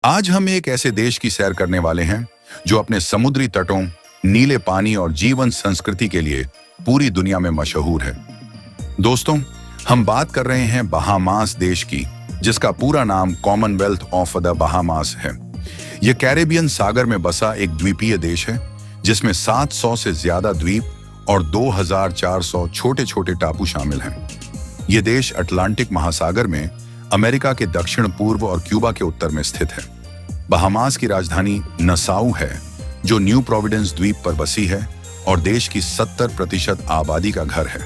आज हम एक ऐसे देश की सैर करने वाले हैं जो अपने समुद्री तटों, नीले पानी और जीवन संस्कृति के लिए पूरी दुनिया में मशहूर है। दोस्तों, हम बात कर रहे हैं बहामास देश की, जिसका पूरा नाम कॉमनवेल्थ ऑफ द बहामास है। यह कैरेबियन सागर में बसा एक द्वीपीय देश है, जिसमें 700 से ज्यादा द्वीप और 2400 छोटे छोटे टापू शामिल हैं। यह देश अटलांटिक महासागर में अमेरिका के दक्षिण पूर्व और क्यूबा के उत्तर में स्थित है। बहामास की राजधानी नसाउ है, जो न्यू प्रोविडेंस द्वीप पर बसी है और देश की 70% आबादी का घर है।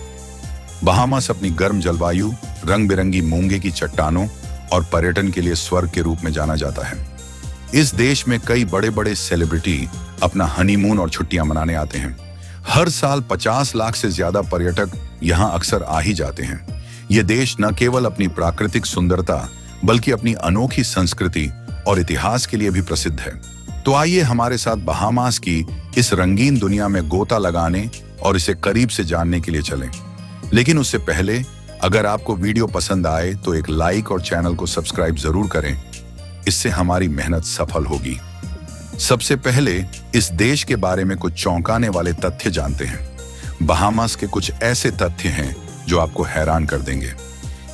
बहामास अपनी गर्म जलवायु, रंग बिरंगी मूंगे की चट्टानों और पर्यटन के लिए स्वर्ग के रूप में जाना जाता है। इस देश में कई बड़े बड़े सेलिब्रिटी अपना हनीमून और छुट्टियां मनाने आते हैं। हर साल 50 लाख से ज्यादा पर्यटक यहां अक्सर आ ही जाते हैं। यह देश न केवल अपनी प्राकृतिक सुंदरता बल्कि अपनी अनोखी संस्कृति और इतिहास के लिए भी प्रसिद्ध है। तो आइए हमारे साथ बहामास की इस रंगीन दुनिया में गोता लगाने और इसे करीब से जानने के लिए चलें। लेकिन उससे पहले, अगर आपको वीडियो पसंद आए तो एक लाइक और चैनल को सब्सक्राइब जरूर करें। इससे हमारी मेहनत सफल होगी। सबसे पहले इस देश के बारे में कुछ चौंकाने वाले तथ्य जानते हैं। बहामास के कुछ ऐसे तथ्य हैं जो आपको हैरान कर देंगे।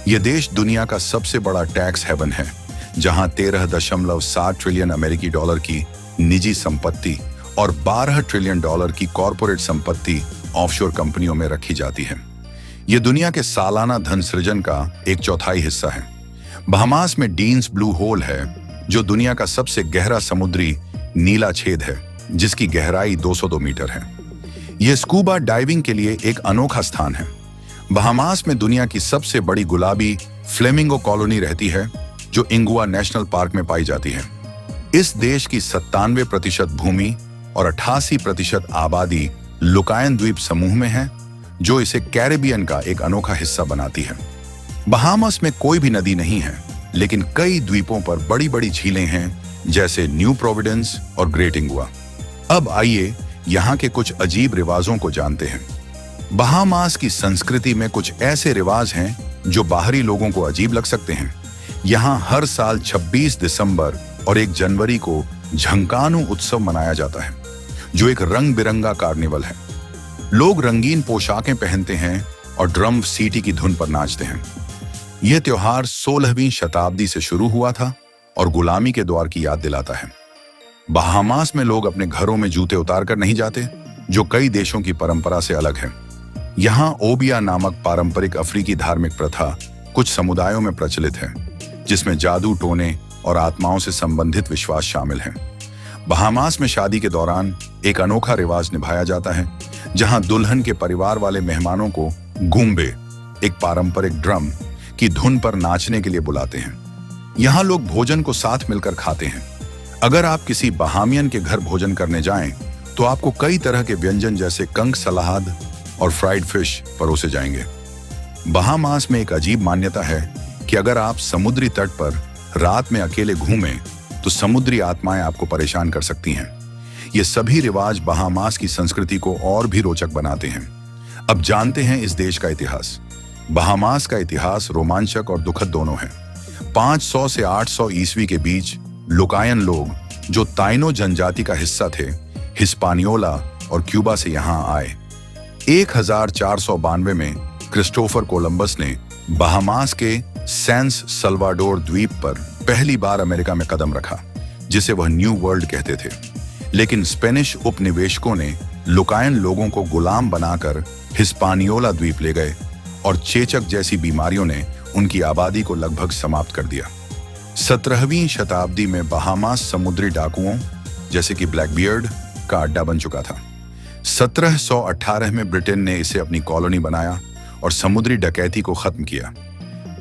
यह देश दुनिया का सबसे बड़ा टैक्स हेवन है, जहां 13.7 ट्रिलियन अमेरिकी डॉलर की निजी संपत्ति और 12 ट्रिलियन डॉलर की कॉरपोरेट संपत्ति ऑफशोर कंपनियों में रखी जाती है। यह दुनिया के सालाना धन सृजन का 1/4 हिस्सा है। बहामास में डीन्स ब्लू होल है, जो दुनिया का सबसे गहरा समुद्री नीला छेद है, जिसकी गहराई 202 मीटर है। यह स्कूबा डाइविंग के लिए एक अनोखा स्थान है। बहामास में दुनिया की सबसे बड़ी गुलाबी फ्लेमिंगो कॉलोनी रहती है, जो इंगुआ नेशनल पार्क में पाई जाती है। इस देश की 97% भूमि और 88% आबादी लुकायन द्वीप समूह में है, जो इसे कैरेबियन का एक अनोखा हिस्सा बनाती है। बहामास में कोई भी नदी नहीं है, लेकिन कई द्वीपों पर बड़ी बड़ी झीलें हैं, जैसे न्यू प्रोविडेंस और ग्रेट इंगुआ। अब आइए यहाँ के कुछ अजीब रिवाजों को जानते हैं। बहामास की संस्कृति में कुछ ऐसे रिवाज हैं जो बाहरी लोगों को अजीब लग सकते हैं। यहाँ हर साल 26 दिसंबर और 1 जनवरी को झंकानू उत्सव मनाया जाता है, जो एक रंग बिरंगा कार्निवल है। लोग रंगीन पोशाकें पहनते हैं और ड्रम सीटी की धुन पर नाचते हैं। यह त्योहार 16वीं शताब्दी से शुरू हुआ था और गुलामी के दौर की याद दिलाता है। बहामास में लोग अपने घरों में जूते उतार कर नहीं जाते, जो कई देशों की परंपरा से अलग है। यहाँ ओबिया नामक पारंपरिक अफ्रीकी धार्मिक प्रथा कुछ समुदायों में प्रचलित है, जिसमें जादू टोने और आत्माओं से संबंधित विश्वास शामिल हैं। बहामास में शादी के दौरान एक अनोखा रिवाज निभाया जाता है, जहां दुल्हन के परिवार वाले मेहमानों को गूंबे, एक पारंपरिक ड्रम की धुन पर नाचने के लिए बुलाते हैं। यहाँ लोग भोजन को साथ मिलकर खाते हैं। अगर आप किसी बहामियन के घर भोजन करने जाएं, तो आपको कई तरह के व्यंजन जैसे कंक सलाद और फ्राइड फिश परोसे जाएंगे। बहामास में एक अजीब मान्यता है कि अगर आप समुद्री तट पर रात में अकेले घूमें, तो समुद्री आत्माएं आपको परेशान कर सकती हैं। ये सभी रिवाज बहामास की संस्कृति को और भी रोचक बनाते हैं। अब जानते हैं इस देश का इतिहास। बहामास का इतिहास रोमांचक और दुखद दोनों है। 500 से 800 ईस्वी के बीच लुकायन लोग, जो ताइनो जनजाति का हिस्सा थे, हिस्पानियोला और क्यूबा से यहाँ आए। 1492 में क्रिस्टोफर कोलंबस ने बहामास के सैन सल्वाडोर द्वीप पर पहली बार अमेरिका में कदम रखा, जिसे वह न्यू वर्ल्ड कहते थे। लेकिन स्पेनिश उपनिवेशकों ने लुकायन लोगों को गुलाम बनाकर हिस्पानियोला द्वीप ले गए और चेचक जैसी बीमारियों ने उनकी आबादी को लगभग समाप्त कर दिया। 17वीं शताब्दी में बहामास समुद्री डाकुओं, जैसे कि ब्लैकबियर्ड, का अड्डा बन चुका था। 1718 में ब्रिटेन ने इसे अपनी कॉलोनी बनाया और समुद्री डकैती को खत्म किया।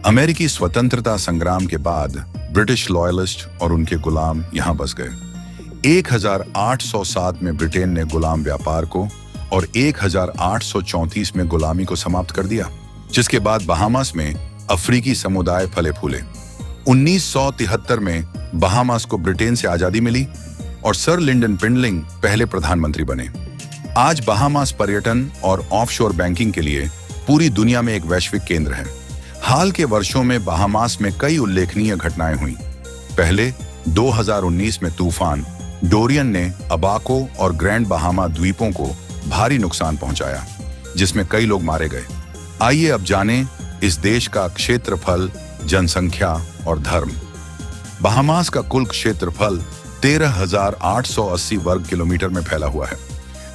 अमेरिकी स्वतंत्रता संग्राम के बाद ब्रिटिश लॉयलिस्ट और उनके गुलाम यहां बस गए। 1807 में ब्रिटेन ने गुलाम व्यापार को और 1834 में गुलामी को समाप्त कर दिया, जिसके बाद बहामास में अफ्रीकी समुदाय फले फूले। 1973 में बहामास को ब्रिटेन से आजादी मिली और सर लिंडन पिंडलिंग पहले प्रधानमंत्री बने। आज बहामास पर्यटन और ऑफशोर बैंकिंग के लिए पूरी दुनिया में एक वैश्विक केंद्र है। हाल के वर्षों में बहामास में कई उल्लेखनीय घटनाएं हुई। पहले 2019 में तूफान डोरियन ने अबाको और ग्रैंड बहामा द्वीपों को भारी नुकसान पहुंचाया, जिसमें कई लोग मारे गए। आइए अब जानें इस देश का क्षेत्रफल, जनसंख्या और धर्म। बहामास का कुल क्षेत्रफल 13,880 वर्ग किलोमीटर में फैला हुआ है,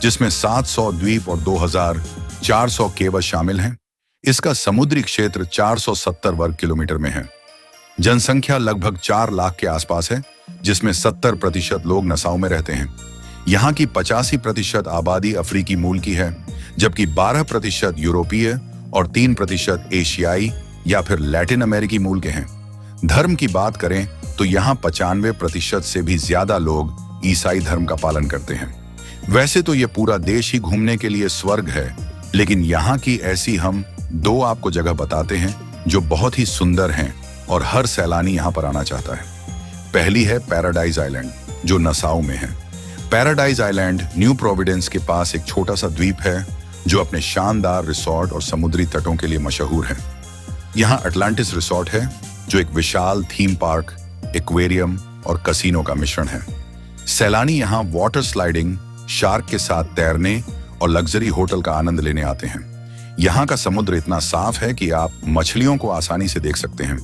जिसमें 700 द्वीप और 2,400 केव शामिल हैं। इसका समुद्री क्षेत्र 470 वर्ग किलोमीटर में है। जनसंख्या लगभग 4 लाख के आसपास है, जिसमें 70% लोग नसाउ में रहते हैं। यहाँ की 85% आबादी अफ्रीकी मूल की है, जबकि 12% यूरोपीय और 3% एशियाई या फिर लैटिन अमेरिकी मूल के हैं। धर्म की बात करें तो यहाँ 95% से भी ज्यादा लोग ईसाई धर्म का पालन करते हैं। वैसे तो ये पूरा देश ही घूमने के लिए स्वर्ग है, लेकिन यहाँ की ऐसी हम 2 आपको जगह बताते हैं जो बहुत ही सुंदर हैं और हर सैलानी यहाँ पर आना चाहता है। पहली है पैराडाइज आइलैंड, जो नसाउ में है। पैराडाइज आइलैंड न्यू प्रोविडेंस के पास एक छोटा सा द्वीप है जो अपने शानदार रिसोर्ट और समुद्री तटों के लिए मशहूर है। यहाँ अटलांटिस रिसोर्ट है, जो एक विशाल थीम पार्क, एक्वेरियम और कसिनो का मिश्रण है। सैलानी यहाँ वाटर स्लाइडिंग, शार्क के साथ तैरने और लग्जरी होटल का आनंद लेने आते हैं। यहाँ का समुद्र इतना साफ है कि आप मछलियों को आसानी से देख सकते हैं।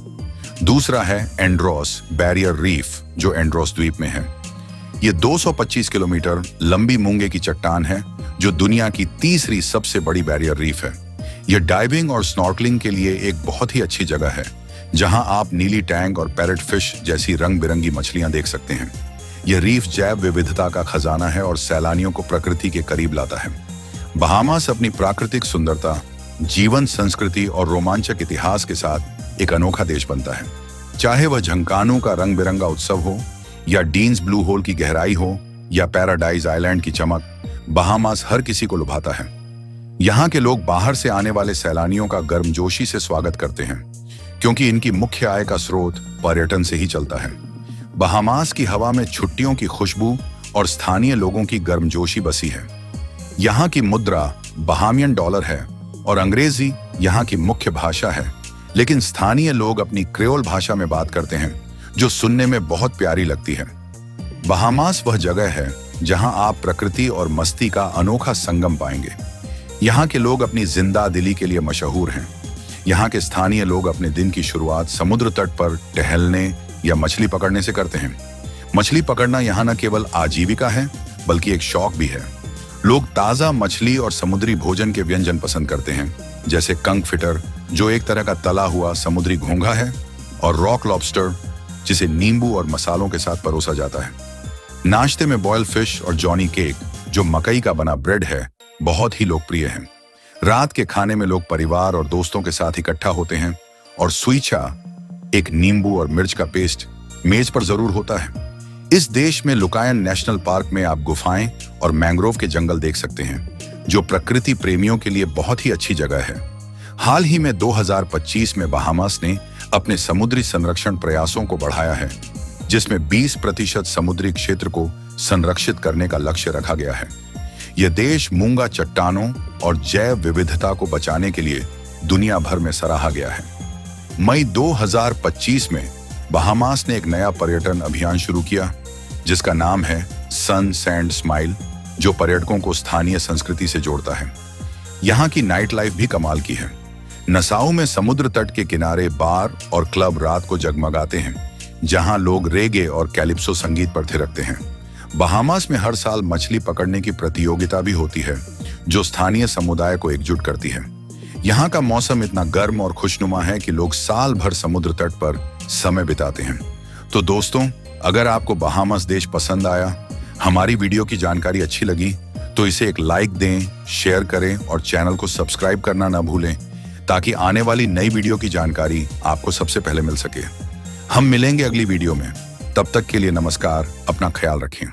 दूसरा है एंड्रोस बैरियर रीफ, जो एंड्रोस द्वीप में है। ये 225 किलोमीटर लंबी मूंगे की चट्टान है, जो दुनिया की तीसरी सबसे बड़ी बैरियर रीफ है। यह डाइविंग और स्नॉर्कलिंग के लिए एक बहुत ही अच्छी जगह है, जहां आप नीली टैंक और पैरेट फिश जैसी रंग बिरंगी मछलियां देख सकते हैं। यह रीफ जैव विविधता का खजाना है और सैलानियों को प्रकृति के करीब लाता है। बहामास अपनी प्राकृतिक सुंदरता, जीवन संस्कृति और रोमांचक इतिहास के साथ एक अनोखा देश बनता है। चाहे वह झंकानू का रंग बिरंगा उत्सव हो, या डीन्स ब्लू होल की गहराई हो, या पैराडाइज आइलैंड की चमक, बहामास हर किसी को लुभाता है। यहाँ के लोग बाहर से आने वाले सैलानियों का गर्मजोशी से स्वागत करते हैं, क्योंकि इनकी मुख्य आय का स्रोत पर्यटन से ही चलता है। बहामास की हवा में छुट्टियों की खुशबू और स्थानीय लोगों की गर्मजोशी बसी है। यहाँ की मुद्रा बहामियन डॉलर है और अंग्रेजी यहाँ की मुख्य भाषा है, लेकिन स्थानीय लोग अपनी क्रेओल भाषा में बात करते हैं, जो सुनने में बहुत प्यारी लगती है। बहामास वह जगह है जहां आप प्रकृति और मस्ती का अनोखा संगम पाएंगे। यहाँ के लोग अपनी जिंदा दिली के लिए मशहूर हैं। यहाँ के स्थानीय लोग अपने दिन की शुरुआत समुद्र तट पर टहलने या मछली पकड़ने से करते हैं। मछली पकड़ना यहाँ न केवल आजीविका है, बल्कि एक शौक भी है। लोग ताजा मछली और समुद्री भोजन के व्यंजन पसंद करते हैं, जैसे कंक फिटर, जो एक तरह का तला हुआ समुद्री घोंघा है, और रॉक लॉबस्टर, जिसे नींबू और मसालों के साथ परोसा जाता है। नाश्ते में बॉयल फिश और जॉनी केक, जो मकई का बना ब्रेड है, बहुत ही लोकप्रिय है। रात के खाने में लोग परिवार और दोस्तों के साथ इकट्ठा होते हैं, और सुइचा, एक नींबू और मिर्च का पेस्ट, मेज पर जरूर होता है। इस देश में लुकायन नेशनल पार्क में आप गुफाएं और मैंग्रोव के जंगल देख सकते हैं, जो प्रकृति प्रेमियों के लिए बहुत ही अच्छी जगह है। हाल ही में 2025 में बहामास ने अपने समुद्री संरक्षण प्रयासों को बढ़ाया है, जिसमें 20% समुद्री क्षेत्र को संरक्षित करने का लक्ष्य रखा गया है। यह देश मूंगा चट्टानों और जैव विविधता को बचाने के लिए दुनिया भर में सराहा गया है। मई 2025 में बहामास ने एक नया पर्यटन अभियान शुरू किया, जिसका नाम है सन सैंड स्माइल, जो पर्यटकों को स्थानीय संस्कृति से जोड़ता है। यहाँ की नाइट लाइफ भी कमाल की है। नसाउ में समुद्र तट के किनारे बार और क्लब रात को जगमगाते हैं, जहां लोग रेगे और कैलिप्सो संगीत पर थिरकते हैं। बहामास में हर साल मछली पकड़ने की प्रतियोगिता भी होती है, जो स्थानीय समुदाय को एकजुट करती है। यहाँ का मौसम इतना गर्म और खुशनुमा है कि लोग साल भर समुद्र तट पर समय बिताते हैं। तो दोस्तों, अगर आपको बहामास देश पसंद आया, हमारी वीडियो की जानकारी अच्छी लगी, तो इसे एक लाइक दें, शेयर करें और चैनल को सब्सक्राइब करना ना भूलें, ताकि आने वाली नई वीडियो की जानकारी आपको सबसे पहले मिल सके। हम मिलेंगे अगली वीडियो में। तब तक के लिए नमस्कार, अपना ख्याल रखें।